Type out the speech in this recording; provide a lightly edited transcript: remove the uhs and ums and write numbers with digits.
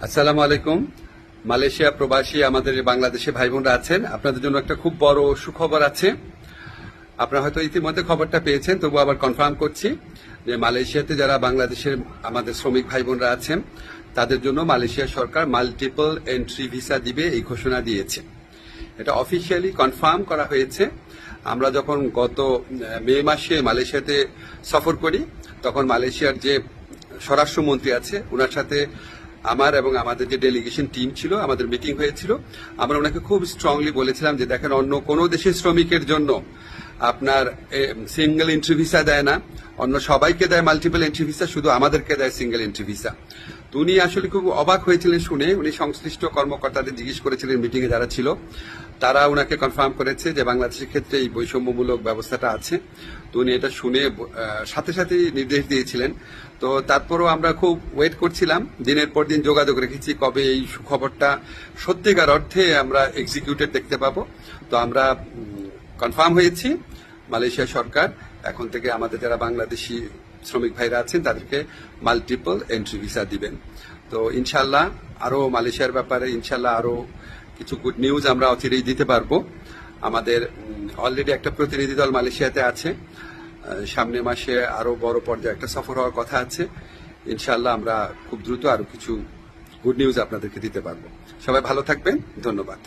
আসসালামু আলাইকুম। মালয়েশিয়া প্রবাসী আমাদের বাংলাদেশে ভাই বোনরা আছেন, আপনাদের জন্য একটা খুব বড় সুখবর আছে। আপনারা হয়তো ইতিমধ্যে খবরটা পেয়েছেন, তবু আবার কনফার্ম করছি যে মালয়েশিয়াতে যারা বাংলাদেশের আমাদের শ্রমিক ভাই বোনরা আছেন তাদের জন্য মালয়েশিয়া সরকার মাল্টিপল এন্ট্রি ভিসা দিবে এই ঘোষণা দিয়েছে। এটা অফিসিয়ালি কনফার্ম করা হয়েছে। আমরা যখন গত মে মাসে মালয়েশিয়াতে সফর করি তখন মালয়েশিয়ার যে স্বরাষ্ট্রমন্ত্রী আছে ওনার সাথে আমার এবং আমাদের যে ডেলিগেশন টিম ছিল আমাদের মিটিং হয়েছিল। আমরা ওনাকে খুব স্ট্রংলি বলেছিলাম যে দেখেন, অন্য কোনো দেশের শ্রমিকের জন্য আপনার সিঙ্গেল এন্ট্রি ভিসা দেয় না, অন্য সবাইকে দেয় মাল্টিপল এন্ট্রি ভিসা, শুধু আমাদেরকে দেয় সিঙ্গেল এন্ট্রি ভিসা। তো উনি আসলে খুব অবাক হয়েছিলেন শুনে। উনি সংশ্লিষ্ট কর্মকর্তাদের জিজ্ঞেস করেছিলেন, মিটিং এ যারা ছিল তারা উনাকে কনফার্ম করেছে যে বাংলাদেশের ক্ষেত্রে এই বৈষম্যমূলক ব্যবস্থাটা আছে। তো উনি এটা শুনে সাথে সাথে নির্দেশ দিয়েছিলেন। তো তারপরও আমরা খুব ওয়েট করছিলাম, দিনের পর দিন যোগাযোগ রেখেছি কবে এই সুখবরটা সত্যিকার অর্থে আমরা এক্সিকিউটেড দেখতে পাবো। তো আমরা কনফার্ম হয়েছি মালয়েশিয়া সরকার এখন থেকে আমাদের যারা বাংলাদেশি শ্রমিক ভাইরা আছেন তাদেরকে মাল্টিপল এন্ট্রি ভিসা দিবেন। তো ইনশাল্লাহ আরো মালয়েশিয়ার ব্যাপারে ইনশাল্লাহ আরো কিছু গুড নিউজ আমরা অচিরেই দিতে পারবো। আমাদের অলরেডি একটা প্রতিনিধি দল মালয়েশিয়াতে আছে, সামনে মাসে আরো বড় পর্যায়ে একটা সফর হওয়ার কথা আছে। ইনশাল্লাহ আমরা খুব দ্রুত আরো কিছু গুড নিউজ আপনাদেরকে দিতে পারবো। সবাই ভালো থাকবেন, ধন্যবাদ।